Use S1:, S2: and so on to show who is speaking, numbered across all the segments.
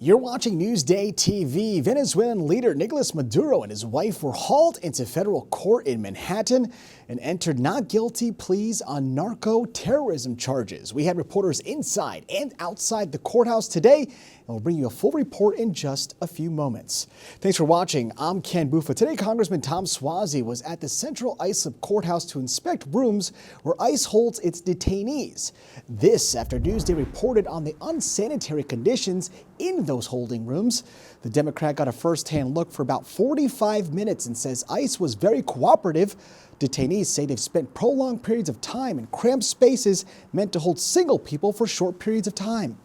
S1: You're watching Newsday TV. Venezuelan leader Nicolas Maduro and his wife were hauled into federal court in Manhattan and entered not guilty pleas on narco-terrorism charges. We had reporters inside and outside the courthouse today, and we'll bring you a full report in just a few moments. Thanks for watching. I'm Ken Buffa. Today, Congressman Tom Suozzi was at the Central Islip Courthouse to inspect rooms where ICE holds its detainees. This after Newsday reported on the unsanitary conditions in those holding rooms. The Democrat got a first-hand look for about 45 minutes and says ICE was very cooperative. Detainees say they've spent prolonged periods of time in cramped spaces meant to hold single people for short periods of time.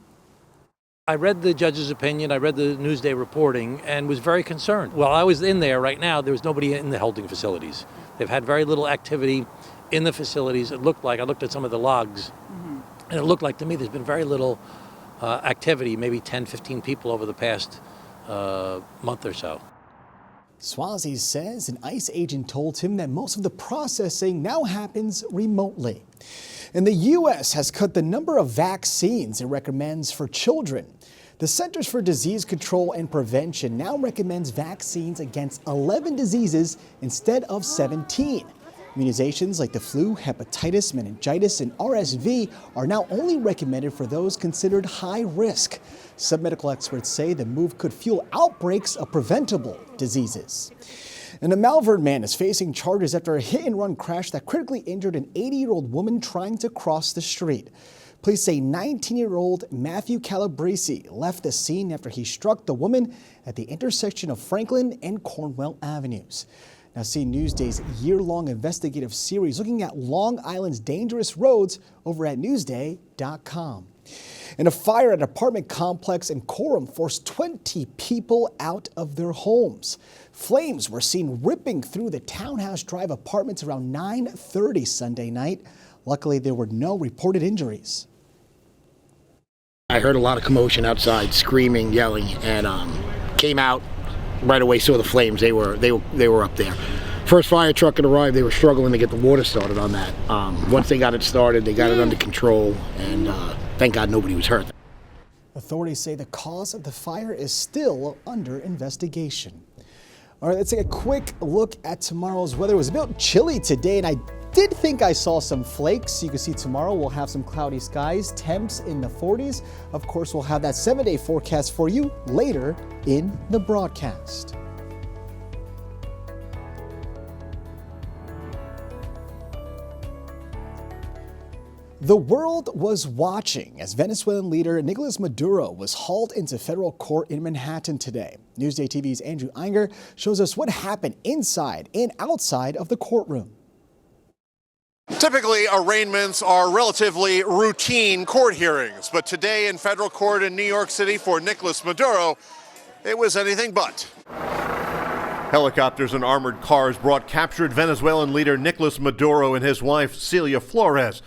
S2: I read the judge's opinion, I read the Newsday reporting, and was very concerned. While I was in there right now, there was nobody in the holding facilities. They've had very little activity in the facilities. It looked like, I looked at some of the logs, and it looked like to me there's been very little activity, maybe 10, 15 people over the past month or so.
S1: Suozzi says an ICE agent told him that most of the processing now happens remotely. And the U.S. has cut the number of vaccines it recommends for children. The Centers for Disease Control and Prevention now recommends vaccines against 11 diseases instead of 17. Immunizations like the flu, hepatitis, meningitis, and RSV are now only recommended for those considered high risk. Some medical experts say the move could fuel outbreaks of preventable diseases. And a Malvern man is facing charges after a hit-and-run crash that critically injured an 80-year-old woman trying to cross the street. Police say 19-year-old Matthew Calabrese left the scene after he struck the woman at the intersection of Franklin and Cornwell Avenues. Now see Newsday's year-long investigative series looking at Long Island's dangerous roads over at Newsday.com. And a fire at an apartment complex in Coram forced 20 people out of their homes. Flames were seen ripping through the Townhouse Drive apartments around 9:30 Sunday night. Luckily, there were no reported injuries.
S3: I heard a lot of commotion outside, screaming, yelling, and came out right away. Saw the flames. They were up there. First fire truck had arrived. They were struggling to get the water started on that. Once they got it started, they got it under control, and thank God nobody was hurt.
S1: Authorities say the cause of the fire is still under investigation. All right, let's take a quick look at tomorrow's weather. It was a bit chilly today, and I did think I saw some flakes. You can see tomorrow we'll have some cloudy skies, temps in the 40s. Of course, we'll have that 7-day forecast for you later in the broadcast. The world was watching as Venezuelan leader Nicolas Maduro was hauled into federal court in Manhattan today. Newsday TV's Andrew Inger shows us what happened inside and outside of the courtroom.
S4: Typically, arraignments are relatively routine court hearings, but today in federal court in New York City for Nicolas Maduro, it was anything but. Helicopters and armored cars brought captured Venezuelan leader Nicolas Maduro and his wife Celia Flores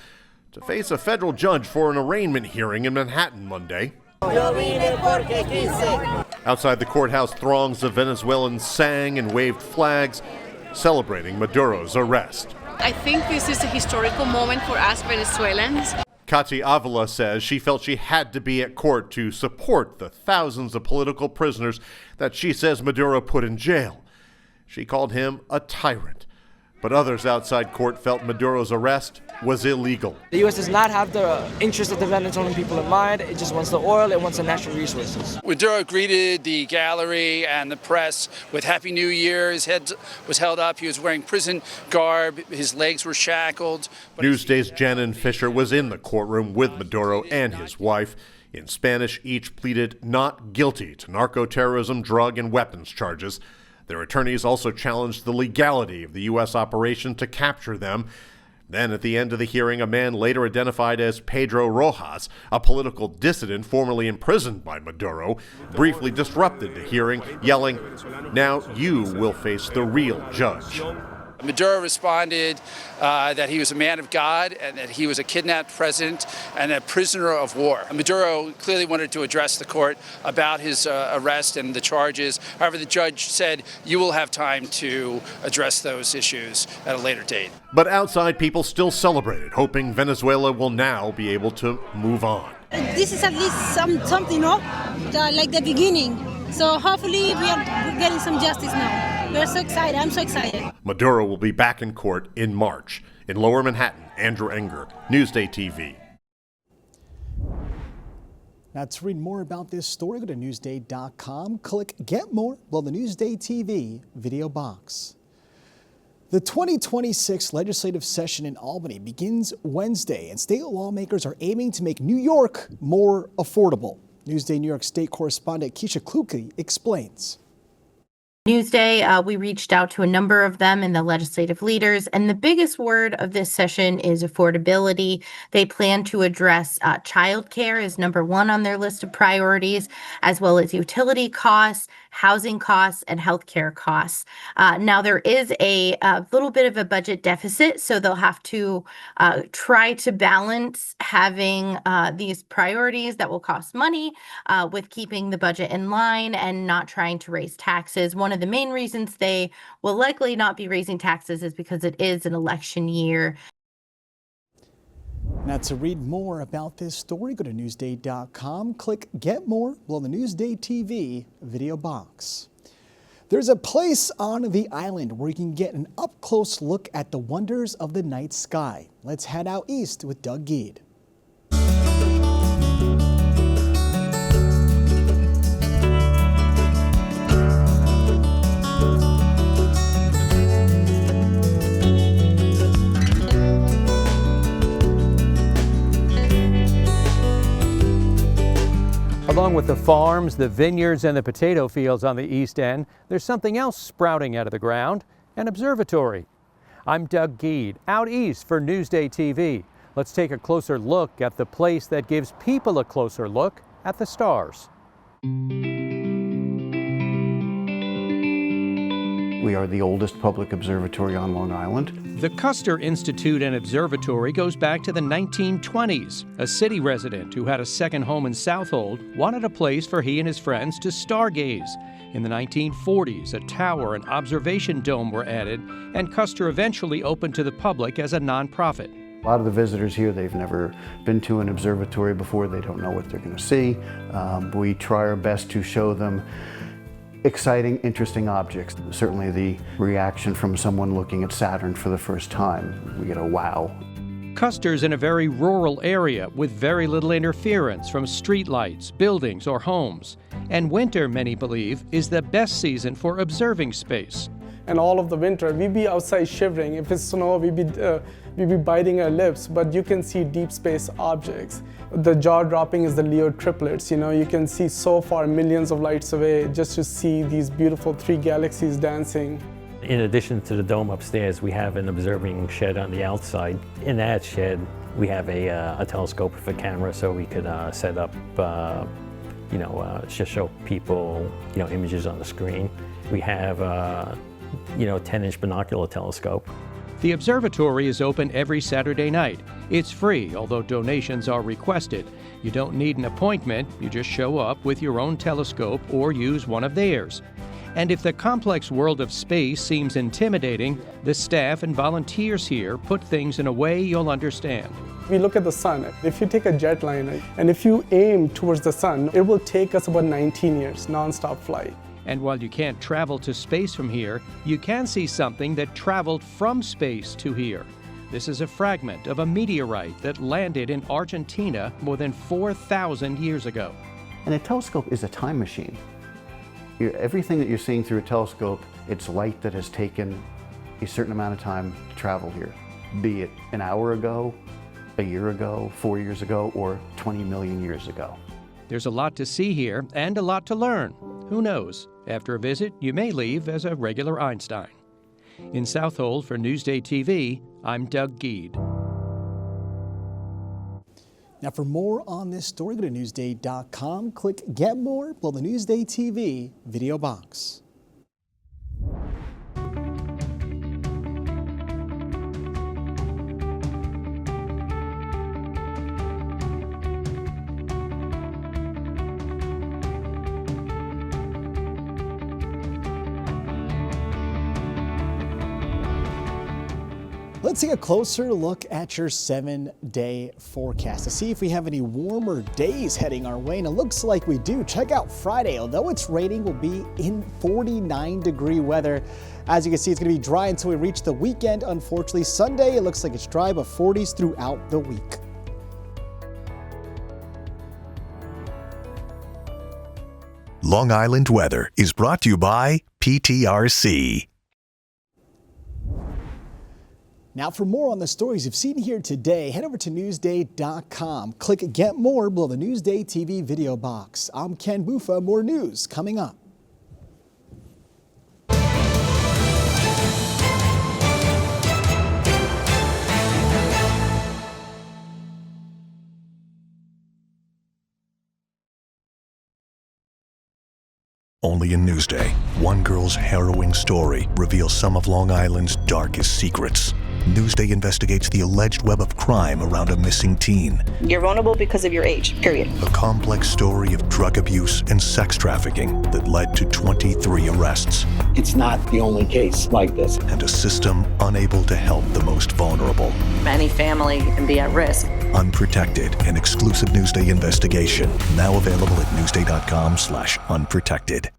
S4: to face a federal judge for an arraignment hearing in Manhattan Monday. Outside the courthouse, throngs of Venezuelans sang and waved flags, celebrating Maduro's arrest.
S5: I think this is a historical moment for us Venezuelans.
S4: Katy Avila says she felt she had to be at court to support the thousands of political prisoners that she says Maduro put in jail. She called him a tyrant. But others outside court felt Maduro's arrest was illegal.
S6: The U.S. does not have the interest of the Venezuelan people in mind. It just wants the oil, it wants the natural resources.
S7: Maduro greeted the gallery and the press with Happy New Year. His head was held up. He was wearing prison garb. His legs were shackled.
S4: Newsday's Janin Fisher was in the courtroom with Maduro and his wife. In Spanish, each pleaded not guilty to narco-terrorism, drug, and weapons charges. Their attorneys also challenged the legality of the U.S. operation to capture them. Then at the end of the hearing, a man later identified as Pedro Rojas, a political dissident formerly imprisoned by Maduro, briefly disrupted the hearing, yelling, "Now you will face the real judge."
S7: Maduro responded that he was a man of God and that he was a kidnapped president and a prisoner of war. Maduro clearly wanted to address the court about his arrest and the charges. However, the judge said you will have time to address those issues at a later date.
S4: But outside, people still celebrated, hoping Venezuela will now be able to move on.
S8: This is at least something, no? like the beginning. So hopefully we are getting some justice now. We're so excited. I'm so excited.
S4: Maduro will be back in court in March. In Lower Manhattan, Andrew Enger, Newsday TV.
S1: Now, to read more about this story, go to Newsday.com. Click Get More below the Newsday TV video box. The 2026 legislative session in Albany begins Wednesday, and state lawmakers are aiming to make New York more affordable. Newsday New York State correspondent Keisha Kluge explains.
S9: Newsday, we reached out to a number of them and the legislative leaders, and the biggest word of this session is affordability. They plan to address childcare as number one on their list of priorities, as well as utility costs, housing costs, and healthcare costs. Now, there is a little bit of a budget deficit, so they'll have to try to balance having these priorities that will cost money with keeping the budget in line and not trying to raise taxes. One of the main reasons they will likely not be raising taxes is because it is an election year.
S1: Now, to read more about this story, go to Newsday.com. Click Get More below the Newsday TV video box. There's a place on the island where you can get an up-close look at the wonders of the night sky. Let's head out east with Doug Geed.
S10: Along with the farms, the vineyards, and the potato fields on the east end, there's something else sprouting out of the ground, an observatory. I'm Doug Geed, out east for Newsday TV. Let's take a closer look at the place that gives people a closer look at the stars.
S11: We are the oldest public observatory on Long Island.
S10: The Custer Institute and Observatory goes back to the 1920s. A city resident who had a second home in Southold wanted a place for he and his friends to stargaze. In the 1940s, a tower and observation dome were added, and Custer eventually opened to the public as a nonprofit.
S11: A lot of the visitors here, they've never been to an observatory before. They don't know what they're going to see. We try our best to show them exciting, interesting objects. Certainly the reaction from someone looking at Saturn for the first time, we get a wow.
S10: Custer's in a very rural area with very little interference from streetlights, buildings, or homes. And winter, many believe, is the best season for observing space.
S12: And all of the winter, we'd be outside shivering. If it's snow, we'd be biting our lips, but you can see deep space objects. The jaw-dropping is the Leo triplets. You know, you can see so far millions of lights away just to see these beautiful three galaxies dancing.
S13: In addition to the dome upstairs, we have an observing shed on the outside. In that shed, we have a telescope with a camera, so we could set up, just show people, images on the screen. We have, 10-inch binocular telescope.
S10: The observatory is open every Saturday night. It's free, although donations are requested. You don't need an appointment, you just show up with your own telescope or use one of theirs. And if the complex world of space seems intimidating, the staff and volunteers here put things in a way you'll understand.
S12: We look at the sun. If you take a jet liner and if you aim towards the sun, it will take us about 19 years, non-stop flight.
S10: And while you can't travel to space from here, you can see something that traveled from space to here. This is a fragment of a meteorite that landed in Argentina more than 4,000 years ago.
S11: And a telescope is a time machine. Everything that you're seeing through a telescope, it's light that has taken a certain amount of time to travel here. Be it an hour ago, a year ago, 4 years ago, or 20 million years ago.
S10: There's a lot to see here and a lot to learn. Who knows? After a visit, you may leave as a regular Einstein. In Southold for Newsday TV, I'm Doug Geed.
S1: Now, for more on this story, go to Newsday.com. Click Get More below the Newsday TV video box. Let's take a closer look at your 7-day forecast to see if we have any warmer days heading our way. And it looks like we do. Check out Friday. Although it's raining, we'll be in 49-degree weather. As you can see, it's going to be dry until we reach the weekend. Unfortunately, Sunday, it looks like it's dry, but 40s throughout the week.
S14: Long Island weather is brought to you by PTRC.
S1: Now, for more on the stories you've seen here today, head over to Newsday.com. Click Get More below the Newsday TV video box. I'm Ken Bufa. More news coming up.
S14: Only in Newsday, one girl's harrowing story reveals some of Long Island's darkest secrets. Newsday investigates the alleged web of crime around a missing teen.
S15: You're vulnerable because of your age, period.
S14: A complex story of drug abuse and sex trafficking that led to 23 arrests.
S16: It's not the only case like this.
S14: And a system unable to help the most vulnerable.
S15: Any family can be at risk.
S14: Unprotected, an exclusive Newsday investigation. Now available at Newsday.com/unprotected.